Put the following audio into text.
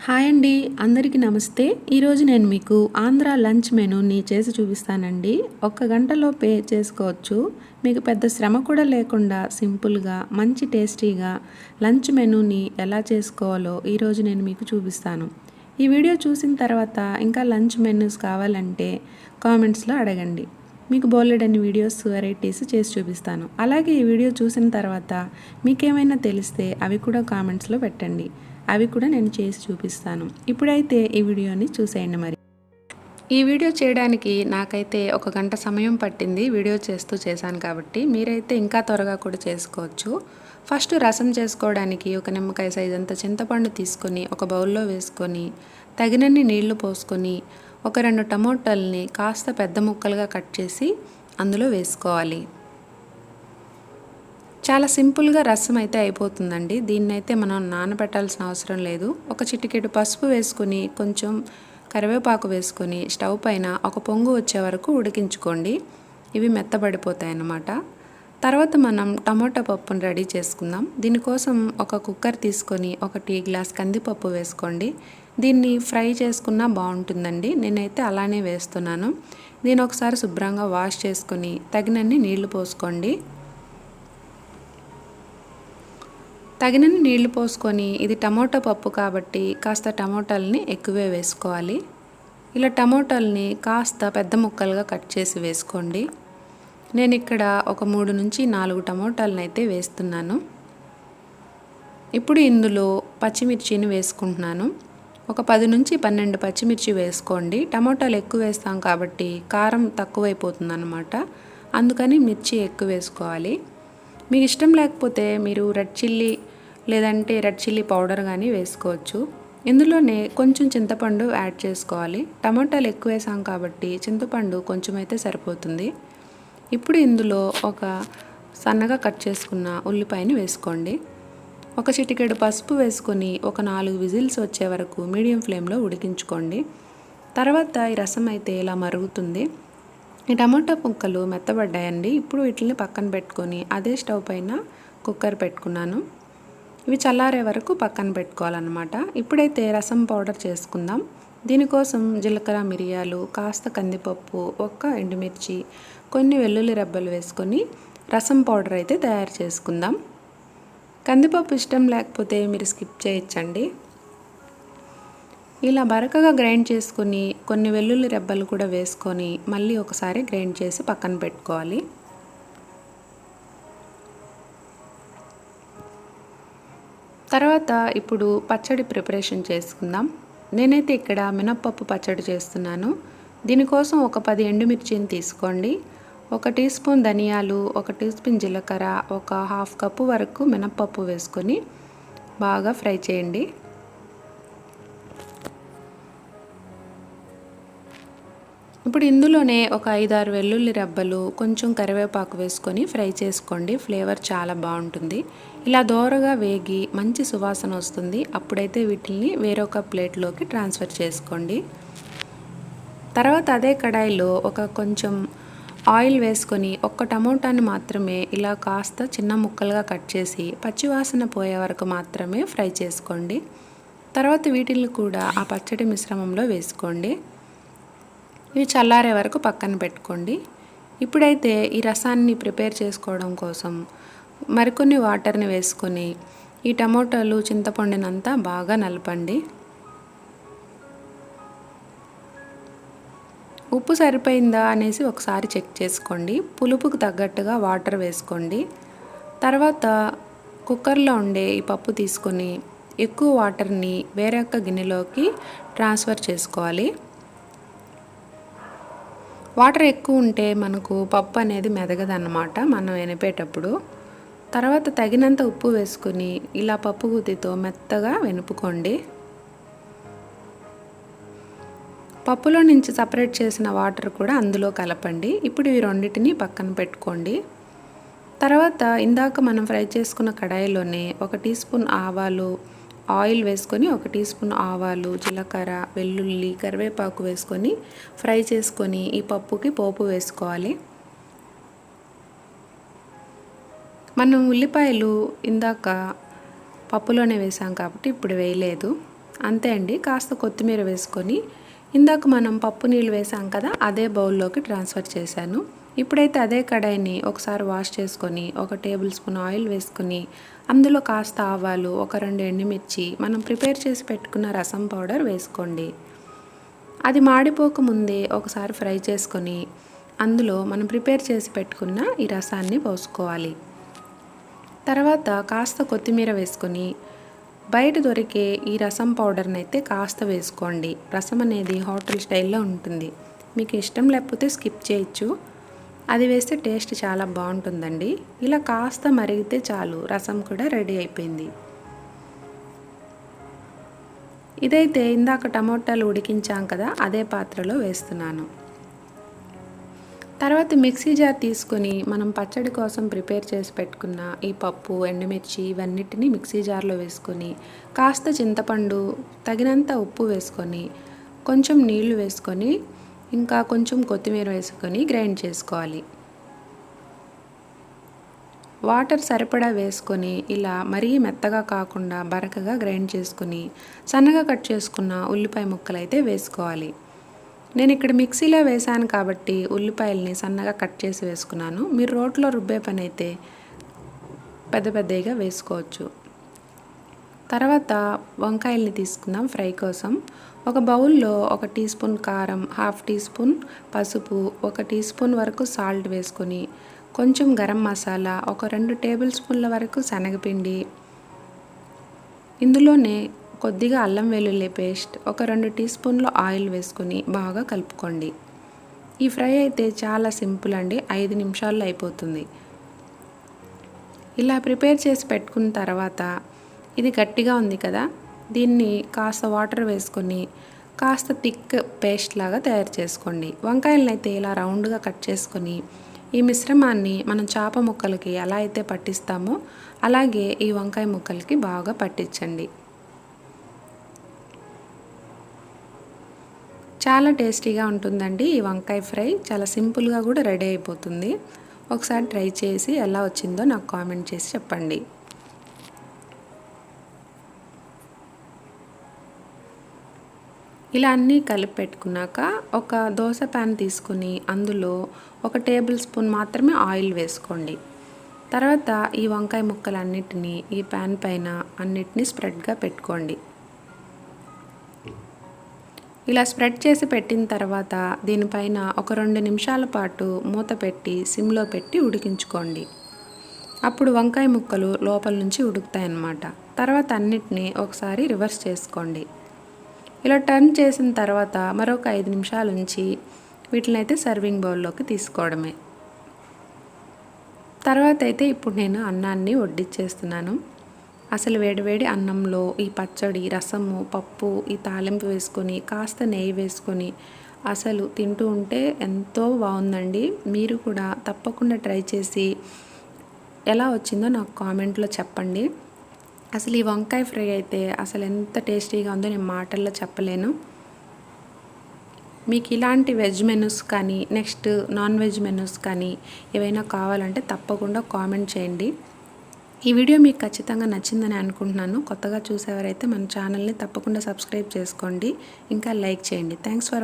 Hi అండి, అందరికీ నమస్తే. ఈరోజు నేను మీకు ఆంధ్ర లంచ్ మెనూని చేసి చూపిస్తానండి. 1 గంటలోపే చేసుకోవచ్చు. మీకు పెద్ద శ్రమ కూడా లేకుండా సింపుల్గా మంచి టేస్టీగా లంచ్ మెనూని ఎలా చేసుకోవాలో ఈరోజు నేను మీకు చూపిస్తాను. ఈ వీడియో చూసిన తర్వాత ఇంకా లంచ్ మెనూస్ కావాలంటే కామెంట్స్లో అడగండి. మీకు బోలెడన్ని వీడియోస్ వెరైటీస్ చేసి చూపిస్తాను. అలాగే ఈ వీడియో చూసిన తర్వాత మీకేమైనా తెలిస్తే అవి కూడా కామెంట్స్లో పెట్టండి. అవి కూడా నేను చేసి చూపిస్తాను. ఇప్పుడైతే ఈ వీడియోని చూసేయండి. మరి ఈ వీడియో చేయడానికి నాకైతే 1 గంట సమయం పట్టింది. వీడియో చేశాను కాబట్టి మీరైతే ఇంకా త్వరగా కూడా చేసుకోవచ్చు. ఫస్ట్ రసం చేసుకోవడానికి ఒక నిమ్మకాయ సైజ్ అంత చింతపండు తీసుకొని ఒక బౌల్లో వేసుకొని తగినన్ని నీళ్లు పోసుకొని ఒక 2 టమోటాలని కాస్త పెద్ద ముక్కలుగా కట్ చేసి అందులో వేసుకోవాలి. చాలా సింపుల్గా రసం అయితే అయిపోతుందండి. దీన్నైతే మనం నానబెట్టాల్సిన అవసరం లేదు. ఒక చిటికెడు పసుపు వేసుకొని కొంచెం కరివేపాకు వేసుకొని స్టవ్ పైన ఒక పొంగు వచ్చే వరకు ఉడికించుకోండి. ఇవి మెత్తబడిపోతాయి అన్నమాట. తర్వాత మనం టమోటా పప్పును రెడీ చేసుకుందాం. దీనికోసం ఒక కుక్కర్ తీసుకొని 1 టీ గ్లాస్ కందిపప్పు వేసుకోండి. దీన్ని ఫ్రై చేసుకున్నా బాగుంటుందండి. నేనైతే అలానే వేస్తున్నాను. దీన్ని ఒకసారి శుభ్రంగా వాష్ చేసుకొని తగినన్ని నీళ్లు పోసుకోండి. తగినన్ని నీళ్లు పోసుకొని, ఇది టమోటా పప్పు కాబట్టి కాస్త టమోటాలని ఎక్కువే వేసుకోవాలి. ఇలా టమోటాలని కాస్త పెద్ద ముక్కలుగా కట్ చేసి వేసుకోండి. నేను ఇక్కడ ఒక 3 నుంచి 4 టమోటాలను అయితే వేస్తున్నాను. ఇప్పుడు ఇందులో పచ్చిమిర్చిని వేసుకుంటున్నాను. ఒక 10 నుంచి 12 పచ్చిమిర్చి వేసుకోండి. టమోటాలు ఎక్కువ వేస్తాం కాబట్టి కారం తక్కువైపోతుందన్నమాట. అందుకని మిర్చి ఎక్కువ వేసుకోవాలి. మీకు ఇష్టం లేకపోతే మీరు రెడ్ చిల్లీ లేదంటే రెడ్ చిల్లీ పౌడర్ కానీ వేసుకోవచ్చు. ఇందులోనే కొంచెం చింతపండు యాడ్ చేసుకోవాలి. టమాటాలు ఎక్కువ వేసాం కాబట్టి చింతపండు కొంచెం అయితే సరిపోతుంది. ఇప్పుడు ఇందులో ఒక సన్నగా కట్ చేసుకున్న ఉల్లిపాయని వేసుకోండి. ఒక చిటికెడు పసుపు వేసుకొని ఒక 4 విజిల్స్ వచ్చే వరకు మీడియం ఫ్లేమ్లో ఉడికించుకోండి. తర్వాత ఈ రసం అయితే ఇలా మరుగుతుంది. ఈ టమాటా ముక్కలు మెత్తబడ్డాయండి. ఇప్పుడు వీటిని పక్కన పెట్టుకొని అదే స్టవ్ పైన కుక్కర్ పెట్టుకున్నాను. ఇవి చల్లారే వరకు పక్కన పెట్టుకోవాలన్నమాట. ఇప్పుడైతే రసం పౌడర్ చేసుకుందాం. దీనికోసం జీలకర్ర, మిరియాలు, కాస్త కందిపప్పు, 1 ఎండుమిర్చి, కొన్ని వెల్లుల్లి రెబ్బలు వేసుకొని రసం పౌడర్ అయితే తయారు చేసుకుందాం. కందిపప్పు ఇష్టం లేకపోతే మీరు స్కిప్ చేయొచ్చండి. ఇలా బరకగా గ్రైండ్ చేసుకొని కొన్ని వెల్లుల్లి రెబ్బలు కూడా వేసుకొని మళ్ళీ ఒకసారి గ్రైండ్ చేసి పక్కన పెట్టుకోవాలి. తర్వాత ఇప్పుడు పచ్చడి ప్రిపరేషన్ చేసుకుందాం. నేనైతే ఇక్కడ మినప్పప్పు పచ్చడి చేస్తున్నాను. దీనికోసం ఒక 10 ఎండుమిర్చిని తీసుకోండి. 1 టీ స్పూన్ ధనియాలు, 1 టీ స్పూన్ జీలకర్ర, ఒక 1/2 కప్పు వరకు మినప్పప్పు వేసుకొని బాగా ఫ్రై చేయండి. ఇప్పుడు ఇందులోనే ఒక 5-6 వెల్లుల్లి రెబ్బలు, కొంచెం కరివేపాకు వేసుకొని ఫ్రై చేసుకోండి. ఫ్లేవర్ చాలా బాగుంటుంది. ఇలా దోరగా వేగి మంచి సువాసన వస్తుంది. అప్పుడైతే వీటిని వేరొక ప్లేట్లోకి ట్రాన్స్ఫర్ చేసుకోండి. తర్వాత అదే కడాయిలో కొంచెం ఆయిల్ వేసుకొని 1 టమోటాని మాత్రమే ఇలా కాస్త చిన్న ముక్కలుగా కట్ చేసి పచ్చివాసన పోయే వరకు మాత్రమే ఫ్రై చేసుకోండి. తర్వాత వీటిని కూడా ఆ పచ్చడి మిశ్రమంలో వేసుకోండి. ఇవి చల్లారే వరకు పక్కన పెట్టుకోండి. ఇప్పుడైతే ఈ రసాన్ని ప్రిపేర్ చేసుకోవడం కోసం మరికొన్ని వాటర్ని వేసుకొని ఈ టమోటాలు, చింతపండునంతా బాగా నలపండి. ఉప్పు సరిపోయిందా అనేసి ఒకసారి చెక్ చేసుకోండి. పులుపుకు తగ్గట్టుగా వాటర్ వేసుకోండి. తర్వాత కుక్కర్లో ఉండే ఈ పప్పు తీసుకొని ఎక్కువ వాటర్ని వేరొక గిన్నెలోకి ట్రాన్స్ఫర్ చేసుకోవాలి. వాటర్ ఎక్కువ ఉంటే మనకు పప్పు అనేది మెదగదన్నమాట మనం ఎనిపేటప్పుడు. తర్వాత తగినంత ఉప్పు వేసుకొని ఇలా పప్పు గుత్తితో మెత్తగా వెనుపుకోండి. పప్పులో నుంచి సపరేట్ చేసిన వాటర్ కూడా అందులో కలపండి. ఇప్పుడు ఈ రెండింటిని పక్కన పెట్టుకోండి. తర్వాత ఇందాక మనం ఫ్రై చేసుకున్న కడాయిలోనే 1 టీ స్పూన్ ఆవాలు, ఆయిల్ వేసుకొని 1 టీ స్పూన్ ఆవాలు, జీలకర్ర, వెల్లుల్లి, కరివేపాకు వేసుకొని ఫ్రై చేసుకొని ఈ పప్పుకి పోపు వేసుకోవాలి. మనం ఉల్లిపాయలు ఇందాక పప్పులోనే వేసాం కాబట్టి ఇప్పుడు వేయలేదు. అంతే అండి. కాస్త కొత్తిమీర వేసుకొని ఇందాక మనం పప్పు నీళ్ళు వేసాం కదా, అదే బౌల్లోకి ట్రాన్స్ఫర్ చేశాను. ఇప్పుడైతే అదే కడాయిని ఒకసారి వాష్ చేసుకొని 1 టేబుల్ స్పూన్ ఆయిల్ వేసుకొని అందులో కాస్త ఆవాలు, 2 ఎండుమిర్చి, మనం ప్రిపేర్ చేసి పెట్టుకున్న రసం పౌడర్ వేసుకోండి. అది మాడిపోకముందే ఒకసారి ఫ్రై చేసుకొని అందులో మనం ప్రిపేర్ చేసి పెట్టుకున్న ఈ రసాన్ని పోసుకోవాలి. తర్వాత కాస్త కొత్తిమీర వేసుకొని బయట దొరికే ఈ రసం పౌడర్ని అయితే కాస్త వేసుకోండి. రసం అనేది హోటల్ స్టైల్లో ఉంటుంది. మీకు ఇష్టం లేకపోతే స్కిప్ చేయొచ్చు. అది వేస్తే టేస్ట్ చాలా బాగుంటుందండి. ఇలా కాస్త మరిగితే చాలు, రసం కూడా రెడీ అయిపోయింది. ఇదైతే ఇందాక టమోటాలు ఉడికించాం కదా, అదే పాత్రలో వేస్తున్నాను. తర్వాత మిక్సీ జార్ తీసుకొని మనం పచ్చడి కోసం ప్రిపేర్ చేసి పెట్టుకున్న ఈ పప్పు, ఎండుమిర్చి ఇవన్నిటిని మిక్సీ జార్లో వేసుకొని కాస్త చింతపండు, తగినంత ఉప్పు వేసుకొని కొంచెం నీళ్లు వేసుకొని ఇంకా కొంచెం కొత్తిమీర వేసుకొని గ్రైండ్ చేసుకోవాలి. వాటర్ సరిపడా వేసుకొని ఇలా మరీ మెత్తగా కాకుండా బరకగా గ్రైండ్ చేసుకొని సన్నగా కట్ చేసుకున్న ఉల్లిపాయ ముక్కలు అయితే వేసుకోవాలి. నేను ఇక్కడ మిక్సీలో వేసాను కాబట్టి ఉల్లిపాయల్ని సన్నగా కట్ చేసి వేసుకున్నాను. మీరు రోట్లో రుబ్బే పని అయితే పెద్ద పెద్దగా వేసుకోవచ్చు. తర్వాత వంకాయల్ని తీసుకుందాం ఫ్రై కోసం. ఒక బౌల్లో 1 టీ స్పూన్ కారం, 1/2 టీ స్పూన్ పసుపు, 1 టీ స్పూన్ వరకు సాల్ట్ వేసుకొని కొంచెం గరం మసాలా, 2 టేబుల్ స్పూన్ల వరకు శనగపిండి, ఇందులోనే కొద్దిగా అల్లం వెల్లుల్లి పేస్ట్, 2 టీ స్పూన్ల ఆయిల్ వేసుకొని బాగా కలుపుకోండి. ఈ ఫ్రై అయితే చాలా సింపుల్ అండి, 5 నిమిషాల్లో అయిపోతుంది. ఇలా ప్రిపేర్ చేసి పెట్టుకున్న తర్వాత ఇది గట్టిగా ఉంది కదా, దీన్ని కాస్త వాటర్ వేసుకొని కాస్త థిక్ పేస్ట్ లాగా తయారు చేసుకోండి. వంకాయలను అయితే ఇలా రౌండ్గా కట్ చేసుకొని ఈ మిశ్రమాన్ని మనం చేప ముక్కలకి ఎలా అయితే పట్టిస్తామో అలాగే ఈ వంకాయ ముక్కలకి బాగా పట్టించండి. చాలా టేస్టీగా ఉంటుందండి ఈ వంకాయ ఫ్రై. చాలా సింపుల్గా కూడా రెడీ అయిపోతుంది. ఒకసారి ట్రై చేసి ఎలా వచ్చిందో నాకు కామెంట్ చేసి చెప్పండి. ఇలా అన్నీ కలిపి పెట్టుకున్నాక ఒక దోశ ప్యాన్ తీసుకుని అందులో 1 టేబుల్ స్పూన్ మాత్రమే ఆయిల్ వేసుకోండి. తర్వాత ఈ వంకాయ ముక్కలన్నిటినీ ఈ ప్యాన్ పైన అన్నిటినీ స్ప్రెడ్గా పెట్టుకోండి. ఇలా స్ప్రెడ్ చేసి పెట్టిన తర్వాత దీనిపైన ఒక 2 నిమిషాల పాటు మూత పెట్టి సిమ్లో పెట్టి ఉడికించుకోండి. అప్పుడు వంకాయ ముక్కలు లోపల నుంచి ఉడుకుతాయి అన్నమాట. తర్వాత అన్నిటినీ ఒకసారి రివర్స్ చేసుకోండి. ఇలా టర్న్ చేసిన తర్వాత మరొక 5 నిమిషాల నుంచి వీటిని అయితే సర్వింగ్ బౌల్లోకి తీసుకోవడమే. తర్వాత అయితే ఇప్పుడు నేను అన్నాన్ని వడ్డించేస్తున్నాను. అసలు వేడివేడి అన్నంలో ఈ పచ్చడి, రసము, పప్పు, ఈ తాలింపు వేసుకొని కాస్త నెయ్యి వేసుకొని అసలు తింటూ ఉంటే ఎంతో బాగుందండి. మీరు కూడా తప్పకుండా ట్రై చేసి ఎలా వచ్చిందో నాకు కామెంట్లో చెప్పండి. అసలు ఈ వంకాయ ఫ్రై అయితే అసలు ఎంత టేస్టీగా ఉందో నేను మాటల్లో చెప్పలేను. మీకు ఇలాంటి వెజ్ మెనూస్ కానీ నెక్స్ట్ నాన్ వెజ్ మెనూస్ కానీ ఏవైనా కావాలంటే తప్పకుండా కామెంట్ చేయండి. ఈ వీడియో మీకు ఖచ్చితంగా నచ్చిందని అనుకుంటున్నాను. కొత్తగా చూసేవారైతే మన ఛానల్ని తప్పకుండా సబ్స్క్రైబ్ చేసుకోండి, ఇంకా లైక్ చేయండి. Thanks for